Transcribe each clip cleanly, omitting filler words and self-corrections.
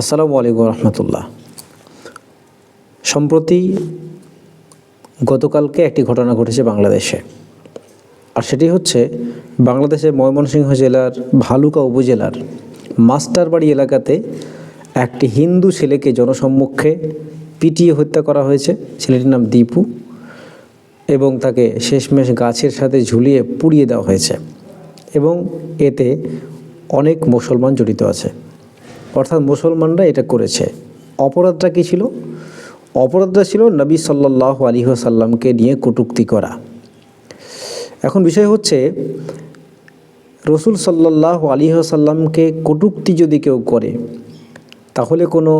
আসসালামু আলাইকুম রহমতুল্লাহ। সম্প্রতি গতকালকে একটি ঘটনা ঘটেছে বাংলাদেশে, আর সেটি হচ্ছে বাংলাদেশের ময়মনসিংহ জেলার ভালুকা উপজেলার মাস্টারবাড়ি এলাকাতে একটি হিন্দু ছেলেকে জনসম্মুখে পিটিয়ে হত্যা করা হয়েছে। ছেলেটির নাম দীপু, এবং তাকে শেষমেশ গাছের সাথে ঝুলিয়ে পুড়িয়ে দেওয়া হয়েছে, এবং এতে অনেক মুসলমান জড়িত আছে, অর্থাৎ মুসলমানরা এটা করেছে। অপরাধটা কী ছিল? অপরাধটা ছিল নবী সাল্লাল্লাহু আলাইহি ওয়াসাল্লামকে নিয়ে কটূক্তি করা। এখন বিষয় হচ্ছে, রসুল সাল্লাল্লাহু আলাইহি ওয়াসাল্লামকে কটূক্তি যদি কেউ করে, তাহলে কোনো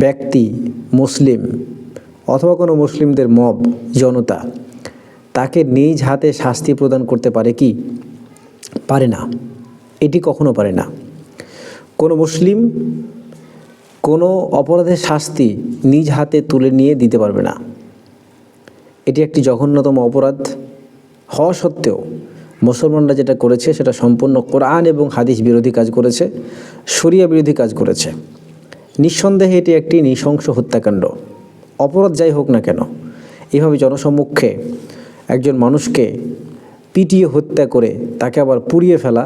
ব্যক্তি, মুসলিম অথবা কোনো মুসলিমদের মব, জনতা, তাকে নিজ হাতে শাস্তি প্রদান করতে পারে কি? পারে না। এটি কখনো পারে না। কোনো মুসলিম কোনো অপরাধের শাস্তি নিজ হাতে তুলে নিয়ে দিতে পারবে না। এটি একটি জঘন্যতম অপরাধ হওয়া সত্ত্বেও মুসলমানরা যেটা করেছে সেটা সম্পূর্ণ কোরআন এবং হাদিস বিরোধী কাজ করেছে, শরিয়া বিরোধী কাজ করেছে। নিঃসন্দেহে এটি একটি নৃশংস হত্যাকাণ্ড। অপরাধ যাই হোক না কেন, এভাবে জনসম্মুখে একজন মানুষকে পিটিয়ে হত্যা করে তাকে আবার পুড়িয়ে ফেলা,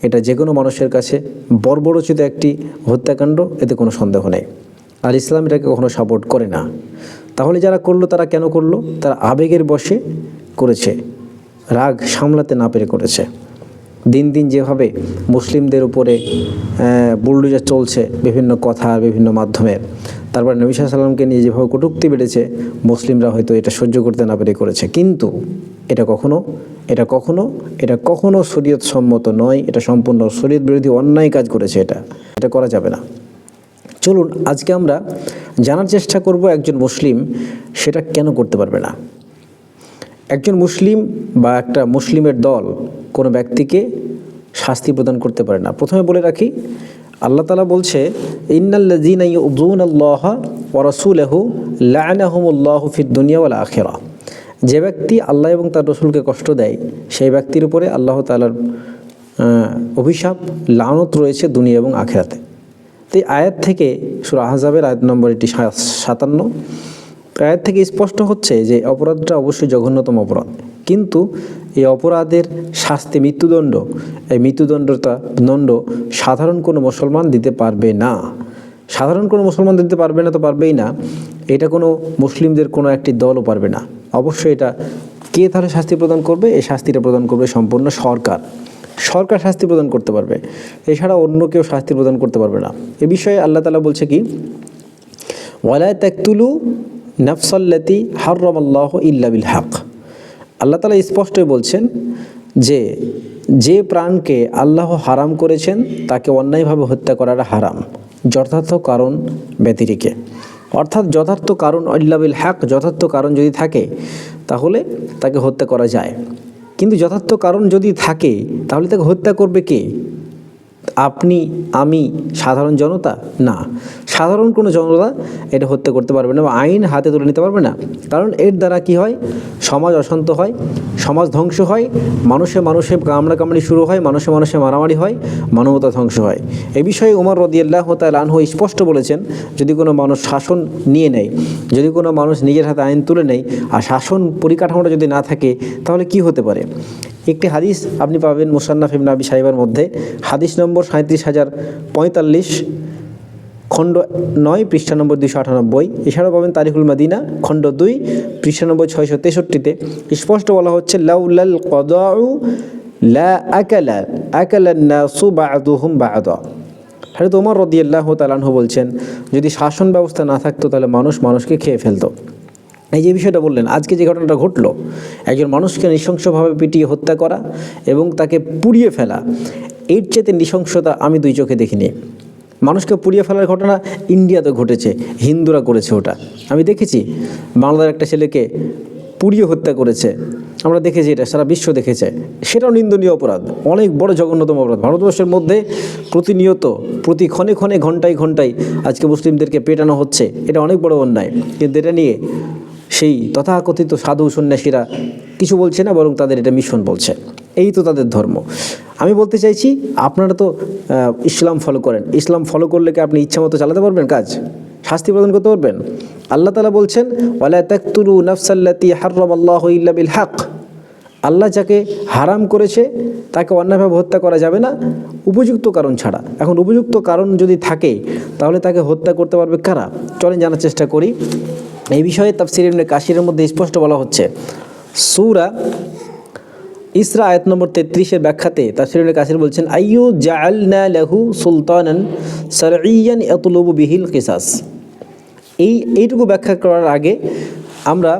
এটা যে কোনো মানুষের কাছে বর্বরোচিত একটি হত্যাকাণ্ড, এতে কোনো সন্দেহ নেই। আর ইসলাম এটাকে কখনো সাপোর্ট করে না। তাহলে যারা করলো তারা কেন করলো? তারা আবেগের বশে করেছে, রাগ সামলাতে না পেরে করেছে। দিন দিন যেভাবে মুসলিমদের উপরে বুলডোজার চলছে বিভিন্ন কথা, বিভিন্ন মাধ্যমে, তারপর নবী সাল্লাল্লাহু আলাইহি ওয়াসাল্লামকে নিয়ে যেভাবে কটূক্তি বেড়েছে, মুসলিমরা হয়তো এটা সহ্য করতে না পেরে করেছে। কিন্তু এটা কখনো শরীয়ত সম্মত নয়। এটা সম্পূর্ণ শরীয়ত বিরোধী অন্যায় কাজ করেছে। এটা করা যাবে না। চলুন আজকে আমরা জানার চেষ্টা করব একজন মুসলিম সেটা কেন করতে পারবে না। একজন মুসলিম বা একটা মুসলিমের দল কোনো ব্যক্তিকে শাস্তি প্রদান করতে পারে না। প্রথমে বলে রাখি, আল্লাহ তাআলা বলছে, ইন্নাল্লাযীনা ইউযুনাল্লাহা ওয়া রাসূলাহু লা'নাহুমুল্লাহু ফিদ দুনিয়া ওয়াল আখিরাহ। যে ব্যক্তি আল্লাহ এবং তার রসুলকে কষ্ট দেয়, সেই ব্যক্তির উপরে আল্লাহ তাআলার অভিশাপ, লানত রয়েছে দুনিয়া এবং আখিরাতে। তো এই আয়াত থেকে, সূরা আহজাবের আয়াত নম্বর 57, আয়াত থেকে স্পষ্ট হচ্ছে যে অপরাধটা অবশ্যই জঘন্যতম অপরাধ, কিন্তু এই অপরাধের শাস্তি মৃত্যুদণ্ড। এই মৃত্যুদণ্ড সাধারণ কোনো মুসলমান দিতে পারবে না। সাধারণ কোনো মুসলমান দিতে পারবে না তো পারবেই না, এটা কোনো মুসলিমদের কোনো একটি দলও পারবে না। অবশ্যই এটা কে তাহলে শাস্তি প্রদান করবে? এই শাস্তিটা প্রদান করবে সম্পূর্ণ সরকার শাস্তি প্রদান করতে পারবে, এছাড়া অন্য কেউ শাস্তি প্রদান করতে পারবে না। এ বিষয়ে আল্লাহ তাআলা বলছে কি, ওয়ালা তাকতুলু নাফসাল্লাতী হাররামাল্লাহু ইল্লা বিল হক। আল্লাহ তাআলা স্পষ্টই বলছেন যে প্রাণকে আল্লাহ হারাম করেছেন তাকে অন্যায়ভাবে হত্যা করাটা হারাম, যথার্থ কারণ ব্যতিরেকে। অর্থাৎ যথার্থ কারণ, ইল্লা বিল হক, যথার্থ কারণ যদি থাকে তাহলে তাকে হত্যা করা যায়। কিন্তু যথার্থ কারণ যদি থাকে তাহলে তাকে হত্যা করবে কে? আপনি, আমি, সাধারণ জনতা? না, সাধারণ কোনো জনতা এটা হত্যা করতে পারবে না বা আইন হাতে তুলে নিতে পারবে না। কারণ এর দ্বারা কি হয়? সমাজ অশান্ত হয়, সমাজ ধ্বংস হয়, মানুষে কামড়াকামড়ি শুরু হয়, মানুষে মারামারি হয়, মানবতা ধ্বংস হয়। এই বিষয়ে ওমর রাদিয়াল্লাহু তাআলা আনহু স্পষ্ট বলেছেন, যদি কোনো মানুষ শাসন নিয়ে নেয়, যদি কোনো মানুষ নিজের হাতে আইন তুলে নেয়, আর শাসন পরিকাঠামোটা যদি না থাকে, তাহলে কি হতে পারে? একটি হাদিস আপনি পাবেন মুসান্নাফ ইবনে আবি শাইবার মধ্যে, হাদিস নম্বর 37045, খণ্ড 9, পৃষ্ঠা নম্বর 298। এছাড়াও পাবেন তারিখুল মাদিনা, খণ্ড 2, পৃষ্ঠা নম্বর 663-তে স্পষ্ট বলা হচ্ছে, লাউলাল কদাউ লা আকালান নাসু বা'দুহুম বা'দা। হযরত ওমর রাদিয়াল্লাহু তাআলা আনহু বলছেন, যদি শাসন ব্যবস্থা না থাকতো তাহলে মানুষকে খেয়ে ফেলতো। এই যে বিষয়টা বললেন, আজকে যে ঘটনাটা ঘটলো, একজন মানুষকে নৃশংসভাবে পিটিয়ে হত্যা করা এবং তাকে পুড়িয়ে ফেলা, এর চেয়ে নৃশংসতা আমি দুই চোখে দেখিনি। মানুষকে পুড়িয়ে ফেলার ঘটনা ইন্ডিয়াতে ঘটেছে, হিন্দুরা করেছে ওটা। আমি দেখেছি বাংলার একটা ছেলেকে পুড়িয়ে হত্যা করেছে, আমরা দেখেছি, এটা সারা বিশ্ব দেখেছে। সেটাও নিন্দনীয় অপরাধ, অনেক বড় জঘন্যতম অপরাধ। ভারতবর্ষের মধ্যে প্রতিনিয়ত, প্রতি ক্ষণে ঘন্টায় আজকে মুসলিমদেরকে পেটানো হচ্ছে, এটা অনেক বড় অন্যায়। কিন্তু এটা নিয়ে সেই তথাকথিত সাধু সন্ন্যাসীরা কিছু বলছে না, বরং তাদের এটা মিশন বলছে। এই তো তাদের ধর্ম। আমি বলতে চাইছি, আপনারা তো ইসলাম ফলো করেন, ইসলাম ফলো করলে কি আপনি ইচ্ছা মতো চালাতে পারবেন কাজ? শাস্তি প্রদান করতে পারবেন? আল্লাহ তাআলা বলছেন, ওয়ালা তাকতুলু নাফসাল্লাতী হারামাল্লাহু ইল্লা বিল হক। আল্লাহ যাকে হারাম করেছে তাকে অন্যায়ভাবে হত্যা করা যাবে না উপযুক্ত কারণ ছাড়া। এখন উপযুক্ত কারণ যদি থাকে তাহলে তাকে হত্যা করতে পারবে কারা? চলেন জানার চেষ্টা করি। এই বিষয়ে তাফসীর ইবনে কাসিরের মধ্যে স্পষ্ট বলা হচ্ছে। সূরা ইসরা আয়াত নম্বর 33-এর ব্যাখ্যাতে তাফসীর ইবনে কাসির বলছেন, আইয়ু জাআলনা লাহু সুলতানান শারঈয়ান ইয়াতলুবু বিহিল কিসাস। এইটুকু ব্যাখ্যা করার আগে আমরা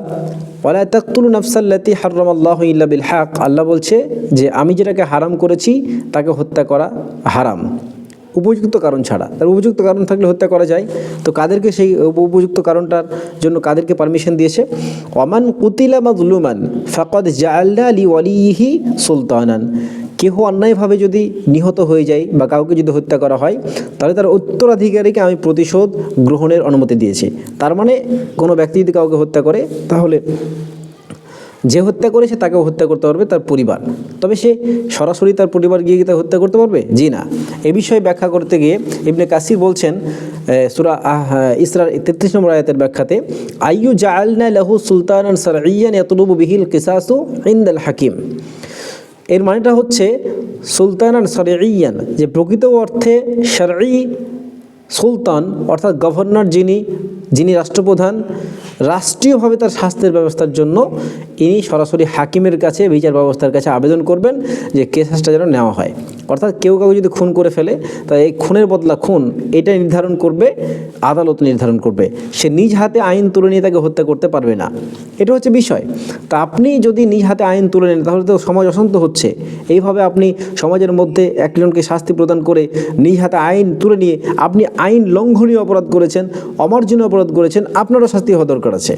ওয়ালা তাকতুলু নাফসাল্লাতী হারামাল্লাহু ইল্লা বিল হক, আল্লাহ বলছে যে আমি যেটাকে হারাম করেছি তাকে হত্যা করা হারাম উপযুক্ত কারণ ছাড়া। তার উপযুক্ত কারণ থাকলে হত্যা করা যায়। তো কাদেরকে সেই উপযুক্ত কারণটার জন্য কাদেরকে পারমিশন দিয়েছে? ওয়ামান কুতিলা মাজলুমান ফাকাদ জাআলনা লিওয়ালিহি সুলতানান। কেহ অন্যায়ভাবে যদি নিহত হয়ে যায় বা কাউকে যদি হত্যা করা হয় তাহলে তার উত্তরাধিকারীকে আমি প্রতিশোধ গ্রহণের অনুমতি দিয়েছি। তার মানে কোনো ব্যক্তি যদি কাউকে হত্যা করে তাহলে যে হত্যা করেছে তাকেও হত্যা করতে পারবে তার পরিবার। তবে সে সরাসরি তার পরিবার গিয়ে তাকে হত্যা করতে পারবে? জি না। এ বিষয়ে ব্যাখ্যা করতে গিয়ে ইবনে কাসির বলছেন সূরা ইসরার 33 নম্বর আয়াতের ব্যাখ্যাতে, আইয়ু জাআলনা লাহু সুলতানান শারঈয়ান ইয়াতলুবু বিহিল কিসাসু ইনদাল হাকিম। এর মানেটা হচ্ছে সুলতানান শারঈয়ান, যে প্রকৃত অর্থে শারঈ সুলতান অর্থাৎ গভর্নর, যিনি রাষ্ট্রপ্রধান, রাষ্ট্রীয়ভাবে তার শাস্তির ব্যবস্থার জন্য ইনি সরাসরি হাকিমের কাছে, বিচার ব্যবস্থার কাছে আবেদন করবেন যে কেসটা যেন নেওয়া হয়। অর্থাৎ কেউ যদি খুন করে ফেলে তাই এই খুনের বদলা খুন এটা নির্ধারণ করবে আদালত, নির্ধারণ করবে। সে নিজ হাতে আইন তুলে নিয়ে তাকে হত্যা করতে পারবে না। এটা হচ্ছে বিষয়। তা আপনি যদি নিজ হাতে আইন তুলে নেন তাহলে তো সমাজ অশান্ত হচ্ছে। এইভাবে আপনি সমাজের মধ্যে একজনকে শাস্তি প্রদান করে নিজ হাতে আইন তুলে নিয়ে আপনি আইন লঙ্ঘনীয় অপরাধ করেছেন, অমার্জনীয় অপরাধ করেছেন, আপনারও শাস্তি হওয়া দরকার আছে।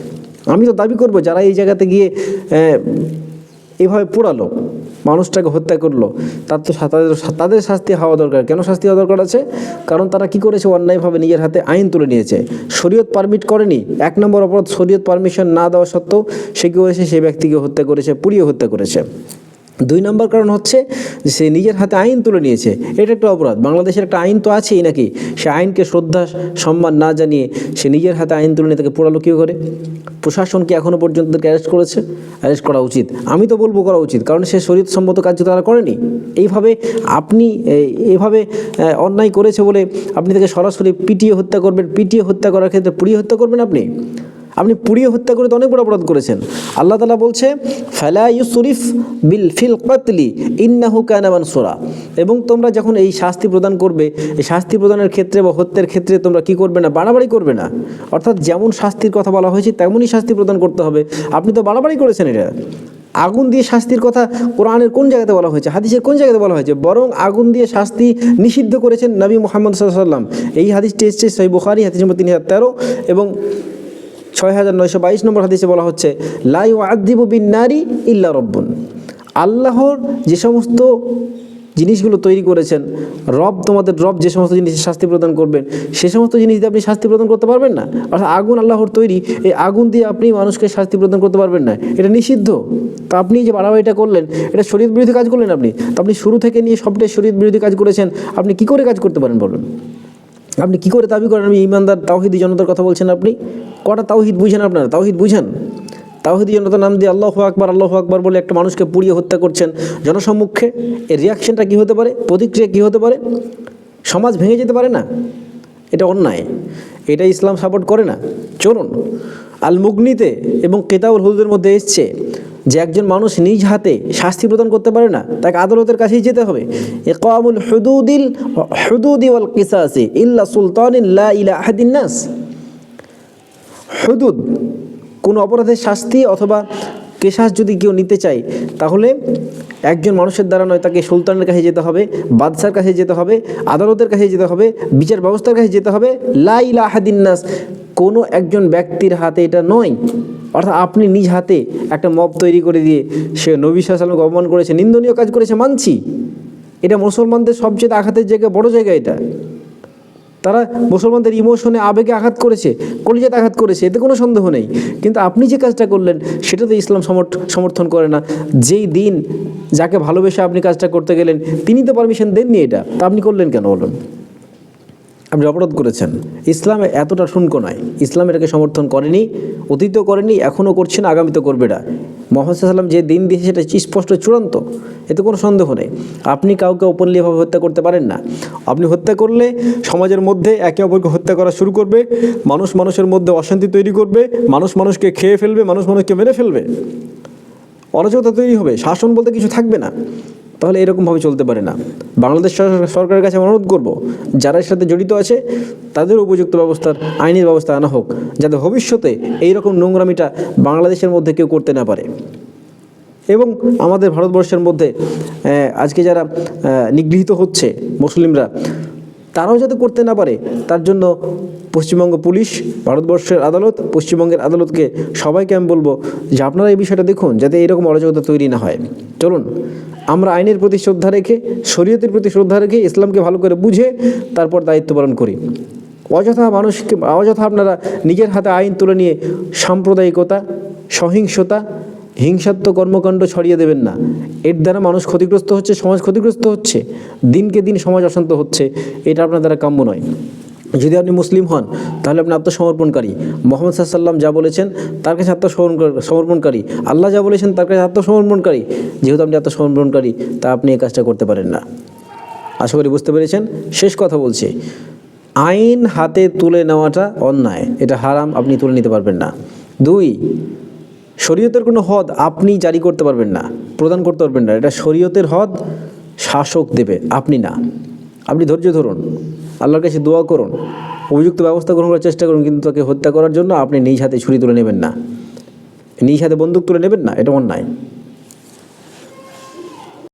আমি তো দাবি করব যারা এই জায়গাতে গিয়ে এভাবে পোড়ালো, মানুষটাকে হত্যা করলো, তাদের শাস্তি হওয়া দরকার। কেন শাস্তি হওয়া দরকার আছে? কারণ তারা কি করেছে? অন্যায়ভাবে নিজের হাতে আইন তুলে নিয়েছে। শরীয়ত পারমিট করেনি। 1 নম্বর অপরাধ, শরীয়ত পারমিশন না দেওয়া সত্ত্বেও সে কি করেছে? সেই ব্যক্তিকে হত্যা করেছে, পুড়িয়ে হত্যা করেছে। 2 নম্বর কারণ হচ্ছে যে সে নিজের হাতে আইন তুলে নিয়েছে। এটা একটা অপরাধ। বাংলাদেশের একটা আইন তো আছেই নাকি? সে আইনকে শ্রদ্ধা সম্মান না জানিয়ে সে নিজের হাতে আইন তুলে নিয়ে তাকে পোড়ালো কী করে? প্রশাসন কি এখনও পর্যন্ত তাদেরকে অ্যারেস্ট করেছে? অ্যারেস্ট করা উচিত। আমি তো বলবো করা উচিত, কারণ সে শরীয়তসম্মত কার্য তারা করেনি। আপনি এইভাবে অন্যায় করেছে বলে আপনি তাকে সরাসরি পিটিয়ে হত্যা করবেন? পিটিয়ে হত্যা করার ক্ষেত্রে পুড়িয়ে হত্যা করবেন? আপনি পুড়িয়ে হত্যা করে তো অনেক বড় অপরাধ করেছেন। আল্লাহ তাআলা বলছে, ফালা ইউসরিফ ফিল কতলি ইন্নাহু কানা মানসুরা। এবং তোমরা যখন এই শাস্তি প্রদান করবে, এই শাস্তি প্রদানের ক্ষেত্রে বা হত্যার ক্ষেত্রে তোমরা কি করবে না? বাড়াবাড়ি করবে না। অর্থাৎ যেমন শাস্তির কথা বলা হয়েছে তেমনই শাস্তি প্রদান করতে হবে। আপনি তো বাড়াবাড়ি করেছেন। এটা আগুন দিয়ে শাস্তির কথা কোরআনের কোন জায়গাতে বলা হয়েছে? হাদিসের কোন জায়গাতে বলা হয়েছে? বরং আগুন দিয়ে শাস্তি নিষিদ্ধ করেছেন নবী মুহাম্মদ সাল্লাল্লাহু আলাইহি ওয়াসাল্লাম। এই হাদিসটি এসেছে সহিহ বুখারী হাদিস নম্বর 3013 এবং 6922 নম্বর হাদিসে বলা হচ্ছে, লা ইউআযযিবু বিন-নারি ইল্লা রাব্বুন। আল্লাহর যে সমস্ত জিনিসগুলো তৈরি করেছেন, তোমাদের রব যে সমস্ত জিনিসের শাস্তি প্রদান করবেন, সে সমস্ত জিনিস দিয়ে আপনি শাস্তি প্রদান করতে পারবেন না। অর্থাৎ আগুন আল্লাহর তৈরি, এই আগুন দিয়ে আপনি মানুষকে শাস্তি প্রদান করতে পারবেন না। এটা নিষিদ্ধ। তো আপনি যে বাড়াবাড়িটা করলেন, এটা শরীয়ত বিরোধী কাজ করলেন। আপনি শুরু থেকে নিয়ে সবটাই শরীয়ত বিরোধী কাজ করেছেন। আপনি কি করে কাজ করতে পারেন বলুন? আপনি কি করে দাবি করেন আমি ইমানদার তাওহীদি জনতার কথা বলছেন? আপনি কটা তাওহীদ বুঝেন? আপনারা তাওহীদ বুঝেন? তাওহীদি জনতার নাম দিয়ে আল্লাহু আকবার বলে একটা মানুষকে পুড়িয়ে হত্যা করছেন জনসম্মুখে। এর রিয়াকশনটা কী হতে পারে? প্রতিক্রিয়া কী হতে পারে? সমাজ ভেঙে যেতে পারে না? এটা অন্যায়। এটা ইসলাম সাপোর্ট করে না। চলুন, আল মুগনিতে এবং কিতাবুল হুদুদের মধ্যে এসছে যে একজন মানুষ নিজ হাতে শাস্তি প্রদান করতে পারে না, তাকে আদালতের কাছেই যেতে হবে। ইকামুল হুদুদি ওয়াল কিসাসি ইল্লা সুলতানিন লা ইলাহা আহাদিন নাস। হুদুদ, কোনো অপরাধের শাস্তি অথবা কেসাস যদি কেউ নিতে চায় তাহলে একজন মানুষের দ্বারা নয়, তাকে সুলতানের কাছে যেতে হবে, বাদশার কাছে যেতে হবে, আদালতের কাছে যেতে হবে, বিচার ব্যবস্থার কাছে যেতে হবে। লা ইলাহা আহাদিন নাস, কোনো একজন ব্যক্তির হাতে এটা নয়। অর্থাৎ আপনি নিজ হাতে একটা মব তৈরি করে দিয়ে সে নবী সাল্লাল্লাহু আলাইহি ওয়াসাল্লামকে অপমান করেছে, নিন্দনীয় কাজ করেছে, মানছি। এটা মুসলমানদের সবচেয়ে আঘাতের জায়গা, বড় জায়গা এটা। তারা মুসলমানদের ইমোশনে, আবেগে আঘাত করেছে, কলিজাতে আঘাত করেছে, এতে কোনো সন্দেহ নেই। কিন্তু আপনি যে কাজটা করলেন সেটা তো ইসলাম সমর্থন করে না। যেই দিন যাকে ভালোবেসে আপনি কাজটা করতে গেলেন তিনি তো পারমিশন দেননি এটা, তা আপনি করলেন কেন বলুন? আপনি অপরাধ করেছেন। ইসলাম এতটা শুষ্ক নয়, ইসলাম এটাকে সমর্থন করেনি, অতীতও করেনি, এখনও করছে না, আগামীতেও করবে না। মুহাম্মদ সাল্লাল্লাহু আলাইহি ওয়াসাল্লাম যে দিন দিয়েছে সেটা স্পষ্ট, চূড়ান্ত, এতে কোনো সন্দেহ নেই। আপনি কাউকে ওপেনলিভাবে হত্যা করতে পারেন না। আপনি হত্যা করলে সমাজের মধ্যে একে অপরকে হত্যা করা শুরু করবে, মানুষ মানুষের মধ্যে অশান্তি তৈরি করবে, মানুষ মানুষকে খেয়ে ফেলবে, মানুষ মানুষকে মেরে ফেলবে, অরাজকতা তৈরি হবে, শাসন বলতে কিছু থাকবে না। তাহলে এরকমভাবে চলতে পারে না। বাংলাদেশ সরকারের কাছে অনুরোধ করব, যারা এর সাথে জড়িত আছে তাদের উপযুক্ত ব্যবস্থার, আইনের ব্যবস্থা আনা হোক, যাতে ভবিষ্যতে এইরকম নোংরামিটা বাংলাদেশের মধ্যে কেউ করতে না পারে। এবং আমাদের ভারতবর্ষের মধ্যে আজকে যারা নিগৃহীত হচ্ছে মুসলিমরা, তারাও যাতে করতে না পারে তার জন্য পশ্চিমবঙ্গ পুলিশ, ভারতবর্ষের আদালত, পশ্চিমবঙ্গের আদালতকে সবাইকে আমি বলবো যে আপনারা এই বিষয়টা দেখুন যাতে এরকম অরাজকতা তৈরি না হয়। চলুন আমরা আইনের প্রতি শ্রদ্ধা রেখে, শরীয়তের প্রতি শ্রদ্ধা রেখে, ইসলামকে ভালো করে বুঝে তারপর দায়িত্ব পালন করি। অযথা আপনারা নিজের হাতে আইন তুলে নিয়ে সাম্প্রদায়িকতা, সহিংসতা, হিংসাত্মক কর্মকাণ্ড ছড়িয়ে দেবেন না। এর দ্বারা মানুষ ক্ষতিগ্রস্ত হচ্ছে, সমাজ ক্ষতিগ্রস্ত হচ্ছে, দিনকে দিন সমাজ অশান্ত হচ্ছে। এটা আপনার দ্বারা কাম্য নয়। যদি আপনি মুসলিম হন তাহলে আপনি আত্মসমর্পণকারী, মুহাম্মদ সাল্লাল্লাহু আলাইহি ওয়াসাল্লাম যা বলেছেন তার কাছে আত্মসমর্পণকারী, আল্লাহ যা বলেছেন তার কাছে আত্মসমর্পণকারী। যেহেতু আপনি আত্মসমর্পণকারী, তা আপনি এই কাজটা করতে পারেন না। আশা করি বুঝতে পেরেছেন। শেষ কথা বলছি, আইন হাতে তুলে নেওয়াটা অন্যায়, এটা হারাম, আপনি তুলে নিতে পারবেন না। 2, শরীয়তের কোনো হদ আপনি জারি করতে পারবেন না, প্রদান করতে পারবেন না। এটা শরীয়তের হদ শাসক দেবে, আপনি না। আপনি ধৈর্য ধরুন, আল্লাহর কাছে দোয়া করুন, উপযুক্ত ব্যবস্থা গ্রহণ করার চেষ্টা করুন, কিন্তু তাকে হত্যা করার জন্য আপনি নিজ হাতে ছুরি তুলে নেবেন না, নিজ হাতে বন্দুক তুলে নেবেন না, এটা অন্যায়।